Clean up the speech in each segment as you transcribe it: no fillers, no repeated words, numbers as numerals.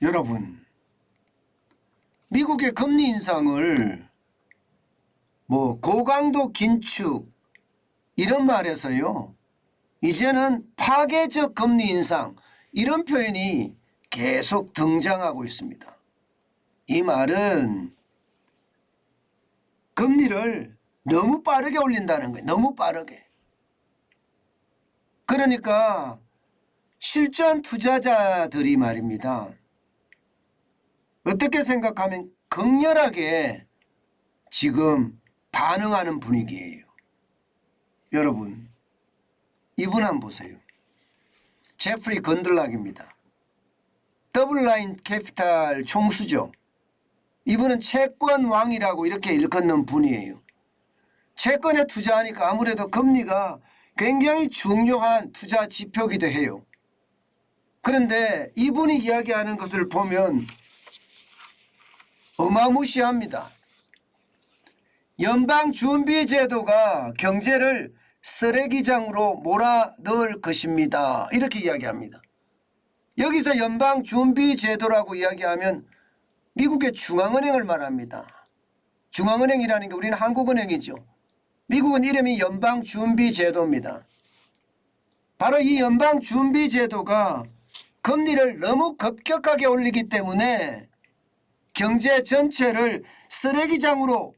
여러분, 미국의 금리 인상을 고강도 긴축 이런 말에서요, 이제는 파괴적 금리 인상 이런 표현이 계속 등장하고 있습니다. 이 말은 금리를 너무 빠르게 올린다는 거예요. 너무 빠르게. 그러니까 실전 투자자들이 말입니다. 어떻게 생각하면 극렬하게 지금 반응하는 분위기예요. 여러분, 이분 한번 보세요. 제프리 건들락입니다. 더블라인 캐피탈 총수죠. 이분은 채권 왕이라고 이렇게 일컫는 분이에요. 채권에 투자하니까 아무래도 금리가 굉장히 중요한 투자 지표이기도 해요. 그런데 이분이 이야기하는 것을 보면 어마무시합니다. 연방준비제도가 경제를 쓰레기장으로 몰아넣을 것입니다. 이렇게 이야기합니다. 여기서 연방준비제도라고 이야기하면 미국의 중앙은행을 말합니다. 중앙은행이라는 게 우리는 한국은행이죠. 미국은 이름이 연방준비제도입니다. 바로 이 연방준비제도가 금리를 너무 급격하게 올리기 때문에 경제 전체를 쓰레기장으로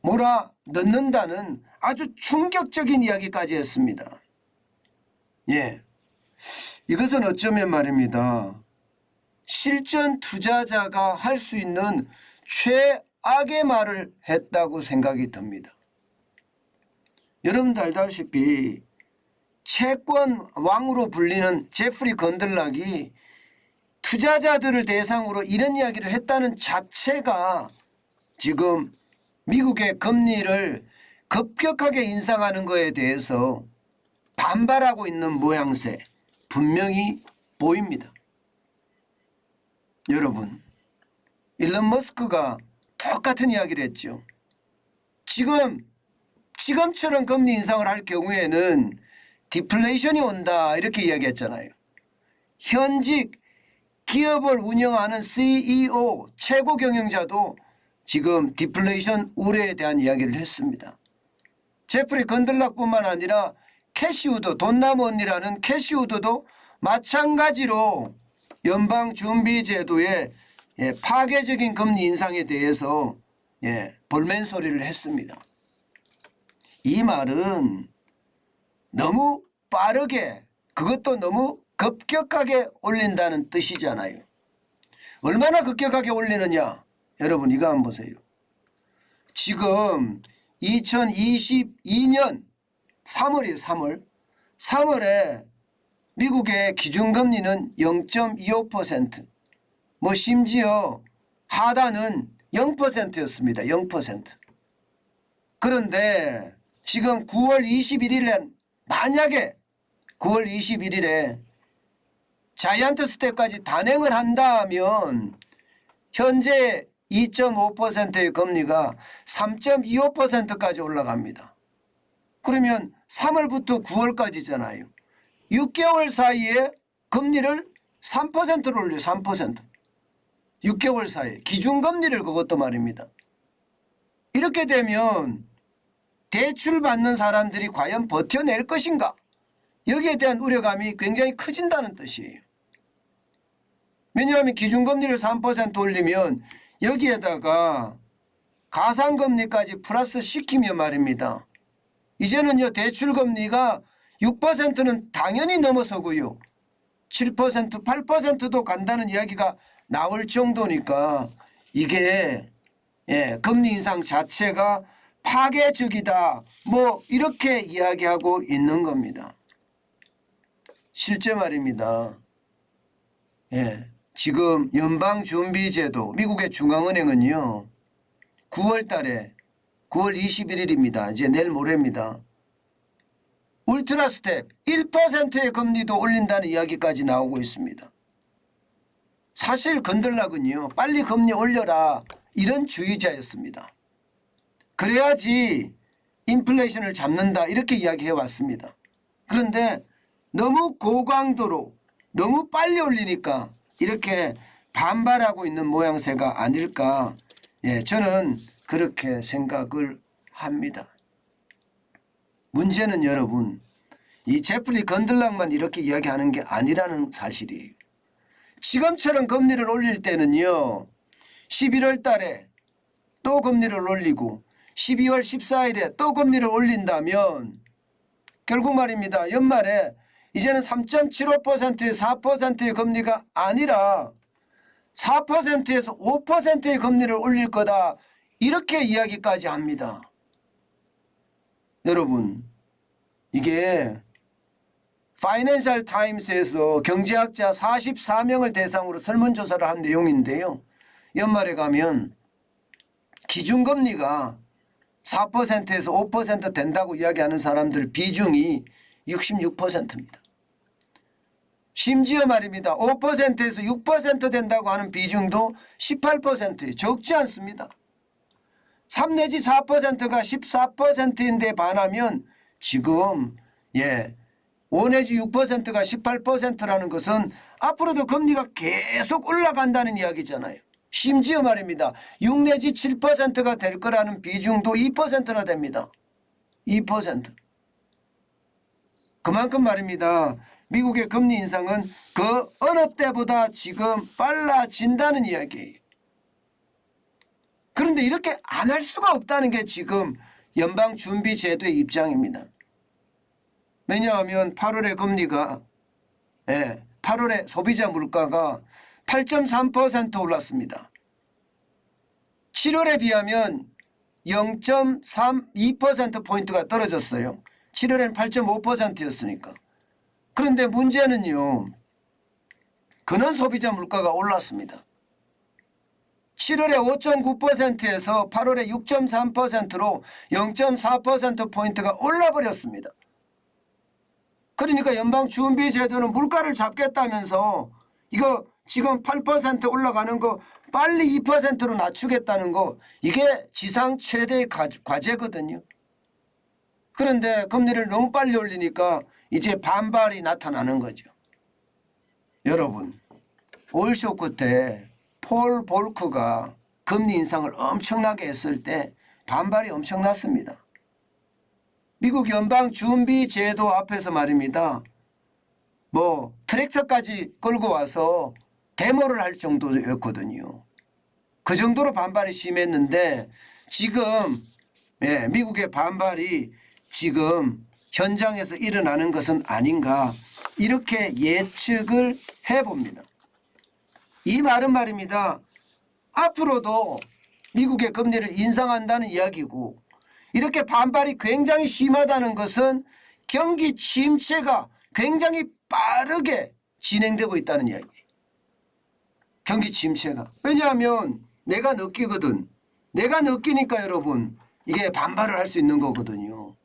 몰아넣는다는 아주 충격적인 이야기까지 했습니다. 예, 이것은 어쩌면 말입니다. 실전 투자자가 할 수 있는 최악의 말을 했다고 생각이 듭니다. 여러분도 알다시피 채권 왕으로 불리는 제프리 건들락이 투자자들을 대상으로 이런 이야기를 했다는 자체가 지금 미국의 금리를 급격하게 인상하는 것에 대해서 반발하고 있는 모양새 분명히 보입니다. 여러분, 일론 머스크가 똑같은 이야기를 했죠. 지금처럼 금리 인상을 할 경우에는 디플레이션이 온다 이렇게 이야기했잖아요. 현직 기업을 운영하는 CEO 최고 경영자도 지금 디플레이션 우려에 대한 이야기를 했습니다. 제프리 건들락뿐만 아니라 캐시우드 돈나무 언니라는 캐시우드도 마찬가지로 연방준비제도의 파괴적인 금리 인상에 대해서 볼멘 소리를 했습니다. 이 말은 너무 빠르게 그것도 너무 급격하게 올린다는 뜻이잖아요. 얼마나 급격하게 올리느냐. 여러분 이거 한번 보세요. 지금 2022년 3월이에요. 3월에 미국의 기준금리는 0.25%, 심지어 하단은 0%였습니다. 0%. 그런데 지금 9월 21일에 만약에 9월 21일에 자이언트 스텝까지 단행을 한다면 현재 2.5%의 금리가 3.25%까지 올라갑니다. 그러면 3월부터 9월까지잖아요. 6개월 사이에 금리를 3%로 올려요. 3%. 6개월 사이에. 기준금리를 그것도 말입니다. 이렇게 되면 대출 받는 사람들이 과연 버텨낼 것인가? 여기에 대한 우려감이 굉장히 커진다는 뜻이에요. 왜냐하면 기준금리를 3% 올리면 여기에다가 가상금리까지 플러스 시키면 말입니다. 이제는요 대출금리가 6%는 당연히 넘어서고요. 7%, 8%도 간다는 이야기가 나올 정도니까 이게 금리 인상 자체가 파괴적이다. 이렇게 이야기하고 있는 겁니다. 실제 말입니다. 지금 연방준비제도 미국의 중앙은행은요 9월 달에 9월 21일입니다. 이제 내일 모레입니다. 울트라 스텝 1%의 금리도 올린다는 이야기까지 나오고 있습니다. 사실 건들락은요 빨리 금리 올려라 이런 주의자였습니다. 그래야지 인플레이션을 잡는다 이렇게 이야기해 왔습니다. 그런데 너무 고강도로 너무 빨리 올리니까 이렇게 반발하고 있는 모양새가 아닐까. 예, 저는 그렇게 생각을 합니다. 문제는 여러분, 이 제플리 건들락만 이렇게 이야기하는 게 아니라는 사실이에요. 지금처럼 금리를 올릴 때는요, 11월 달에 또 금리를 올리고 12월 14일에 또 금리를 올린다면 결국 말입니다. 연말에 이제는 3.75%의 4%의 금리가 아니라 4%에서 5%의 금리를 올릴 거다. 이렇게 이야기까지 합니다. 여러분, 이게 파이낸셜 타임스에서 경제학자 44명을 대상으로 설문조사를 한 내용인데요. 연말에 가면 기준금리가 4%에서 5% 된다고 이야기하는 사람들 비중이 66%입니다. 심지어 말입니다. 5%에서 6% 된다고 하는 비중도 18%예요. 적지 않습니다. 3 내지 4%가 14%인데 반하면 지금 5 내지 6%가 18%라는 것은 앞으로도 금리가 계속 올라간다는 이야기잖아요. 심지어 말입니다. 6 내지 7%가 될 거라는 비중도 2%나 됩니다. 2%. 그만큼 말입니다. 미국의 금리 인상은 그 어느 때보다 지금 빨라진다는 이야기예요. 그런데 이렇게 안 할 수가 없다는 게 지금 연방준비제도의 입장입니다. 왜냐하면 8월에 금리가 8월에 소비자 물가가 8.3% 올랐습니다. 7월에 비하면 0.32%포인트가 떨어졌어요. 7월에는 8.5%였으니까. 그런데 문제는요. 근원 소비자 물가가 올랐습니다. 7월에 5.9%에서 8월에 6.3%로 0.4%포인트가 올라버렸습니다. 그러니까 연방준비제도는 물가를 잡겠다면서 이거 지금 8% 올라가는 거 빨리 2%로 낮추겠다는 거 이게 지상 최대의 과제거든요. 그런데 금리를 너무 빨리 올리니까 이제 반발이 나타나는 거죠. 여러분, 오일쇼크 때 폴 볼크가 금리 인상을 엄청나게 했을 때 반발이 엄청났습니다. 미국 연방준비제도 앞에서 말입니다. 트랙터까지 끌고 와서 데모를 할 정도였거든요. 그 정도로 반발이 심했는데 지금 미국의 반발이 지금 현장에서 일어나는 것은 아닌가 이렇게 예측을 해봅니다. 이 말은 말입니다. 앞으로도 미국의 금리를 인상한다는 이야기고 이렇게 반발이 굉장히 심하다는 것은 경기 침체가 굉장히 빠르게 진행되고 있다는 이야기. 경기 침체가. 왜냐하면 내가 느끼거든. 내가 느끼니까 여러분 이게 반발을 할 수 있는 거거든요.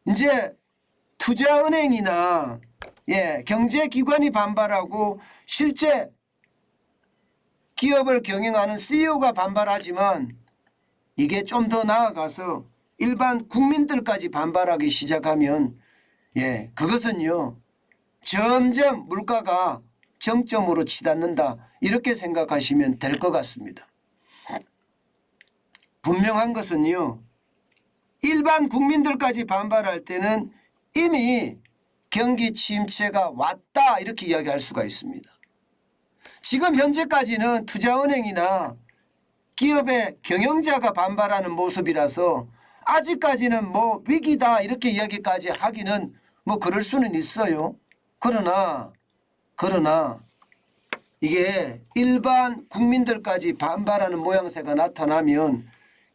이제 투자은행이나 경제기관이 반발하고 실제 기업을 경영하는 CEO가 반발하지만 이게 좀 더 나아가서 일반 국민들까지 반발하기 시작하면 그것은요 점점 물가가 정점으로 치닫는다 이렇게 생각하시면 될 것 같습니다. 분명한 것은요 일반 국민들까지 반발할 때는 이미 경기 침체가 왔다 이렇게 이야기할 수가 있습니다. 지금 현재까지는 투자은행이나 기업의 경영자가 반발하는 모습이라서 아직까지는 위기다 이렇게 이야기까지 하기는 그럴 수는 있어요. 그러나 이게 일반 국민들까지 반발하는 모양새가 나타나면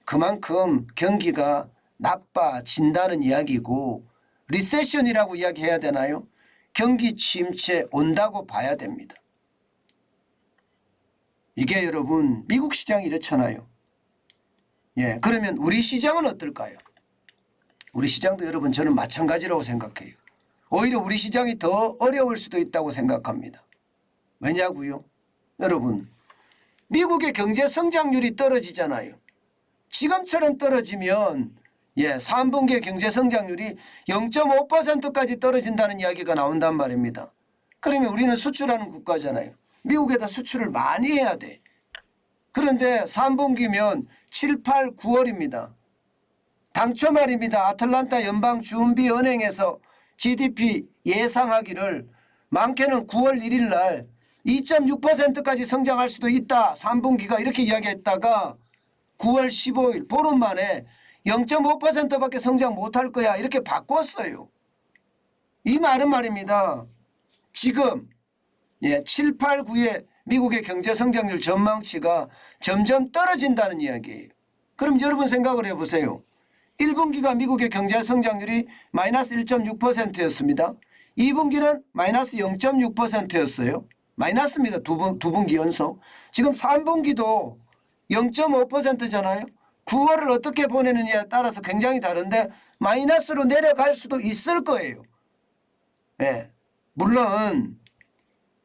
그만큼 경기가 나빠진다는 이야기고 리세션이라고 이야기해야 되나요? 경기 침체 온다고 봐야 됩니다. 이게 여러분 미국 시장이 이렇잖아요. 그러면 우리 시장은 어떨까요? 우리 시장도 여러분 저는 마찬가지라고 생각해요. 오히려 우리 시장이 더 어려울 수도 있다고 생각합니다. 왜냐고요? 여러분 미국의 경제 성장률이 떨어지잖아요. 지금처럼 떨어지면 3분기의 경제 성장률이 0.5%까지 떨어진다는 이야기가 나온단 말입니다. 그러면 우리는 수출하는 국가잖아요. 미국에다 수출을 많이 해야 돼. 그런데 3분기면 7, 8, 9월입니다. 당초 말입니다. 아틀란타 연방준비은행에서 GDP 예상하기를 많게는 9월 1일 날 2.6%까지 성장할 수도 있다. 3분기가 이렇게 이야기했다가 9월 15일 보름 만에 0.5%밖에 성장 못할 거야. 이렇게 바꿨어요. 이 말은 말입니다. 지금 7, 8, 9의 미국의 경제 성장률 전망치가 점점 떨어진다는 이야기예요. 그럼 여러분 생각을 해보세요. 1분기가 미국의 경제 성장률이 마이너스 1.6%였습니다. 2분기는 마이너스 0.6%였어요. 마이너스입니다. 두 분기 연속. 지금 3분기도 0.5%잖아요. 9월을 어떻게 보내느냐에 따라서 굉장히 다른데 마이너스로 내려갈 수도 있을 거예요. 예. 물론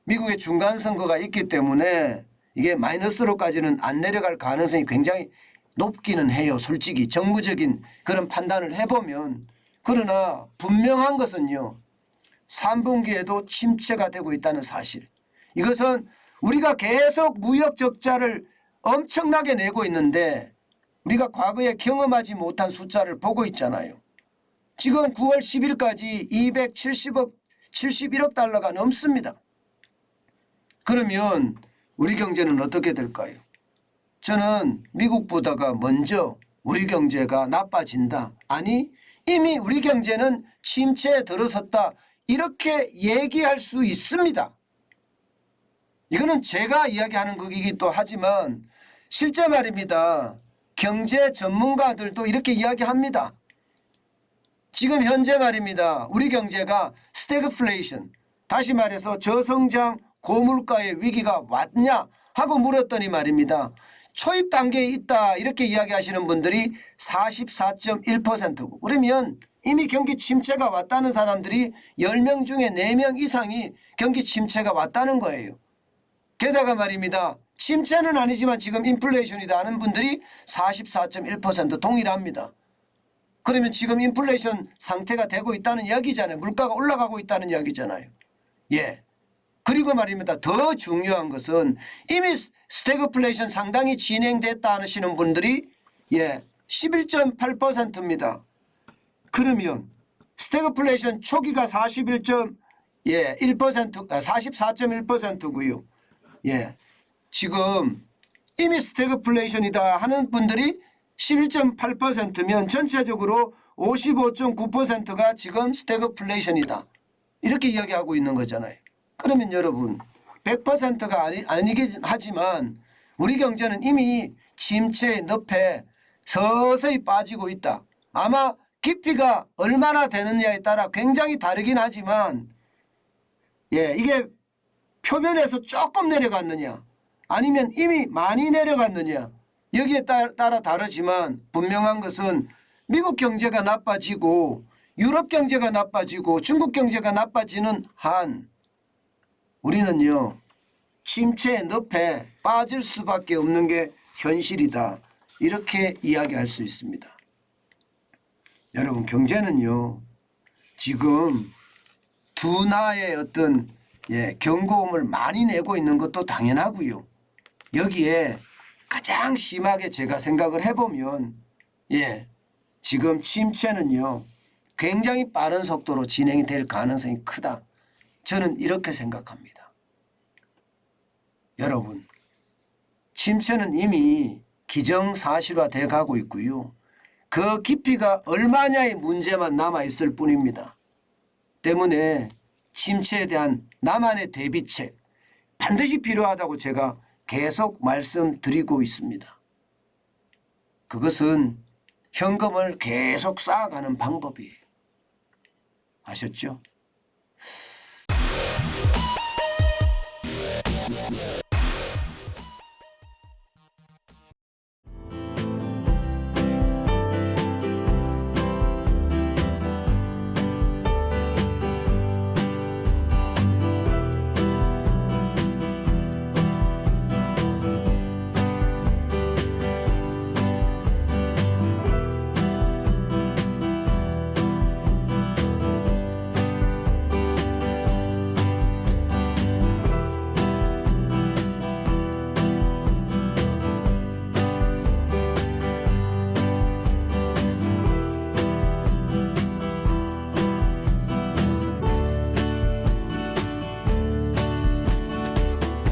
미국의 중간선거가 있기 때문에 이게 마이너스로까지는 안 내려갈 가능성이 굉장히 높기는 해요. 솔직히 정무적인 그런 판단을 해보면. 그러나 분명한 것은요. 3분기에도 침체가 되고 있다는 사실. 이것은 우리가 계속 무역 적자를 엄청나게 내고 있는데 우리가 과거에 경험하지 못한 숫자를 보고 있잖아요. 지금 9월 10일까지 271억 달러가 넘습니다. 그러면 우리 경제는 어떻게 될까요? 저는 미국보다가 먼저 우리 경제가 나빠진다. 아니 이미 우리 경제는 침체에 들어섰다. 이렇게 얘기할 수 있습니다. 이거는 제가 이야기하는 거기도 하지만 실제 말입니다. 경제 전문가들도 이렇게 이야기합니다. 지금 현재 말입니다. 우리 경제가 스태그플레이션, 다시 말해서 저성장 고물가의 위기가 왔냐 하고 물었더니 말입니다. 초입 단계에 있다 이렇게 이야기하시는 분들이 44.1%고 그러면 이미 경기 침체가 왔다는 사람들이 10명 중에 4명 이상이 경기 침체가 왔다는 거예요. 게다가 말입니다. 침체는 아니지만 지금 인플레이션이다 하는 분들이 44.1% 동일합니다. 그러면 지금 인플레이션 상태가 되고 있다는 이야기잖아요. 물가가 올라가고 있다는 이야기잖아요. 예. 그리고 말입니다. 더 중요한 것은 이미 스태그플레이션 상당히 진행됐다 하시는 분들이 11.8%입니다. 그러면 스태그플레이션 초기가 44.1%고요. 지금 이미 스태그플레이션이다 하는 분들이 11.8%면 전체적으로 55.9%가 지금 스태그플레이션이다. 이렇게 이야기하고 있는 거잖아요. 그러면 여러분 100%가 아니긴 하지만 우리 경제는 이미 침체의 늪에 서서히 빠지고 있다. 아마 깊이가 얼마나 되느냐에 따라 굉장히 다르긴 하지만 이게 표면에서 조금 내려갔느냐 아니면 이미 많이 내려갔느냐 여기에 따라 다르지만 분명한 것은 미국 경제가 나빠지고 유럽 경제가 나빠지고 중국 경제가 나빠지는 한 우리는요 침체의 늪에 빠질 수밖에 없는 게 현실이다. 이렇게 이야기할 수 있습니다. 여러분 경제는요 지금 둔화의 어떤 경고음을 많이 내고 있는 것도 당연하고요. 여기에 가장 심하게 제가 생각을 해보면 지금 침체는요 굉장히 빠른 속도로 진행이 될 가능성이 크다. 저는 이렇게 생각합니다. 여러분 침체는 이미 기정사실화돼 가고 있고요. 그 깊이가 얼마냐의 문제만 남아있을 뿐입니다. 때문에 침체에 대한 나만의 대비책 반드시 필요하다고 제가 계속 말씀드리고 있습니다. 그것은 현금을 계속 쌓아가는 방법이에요. 아셨죠?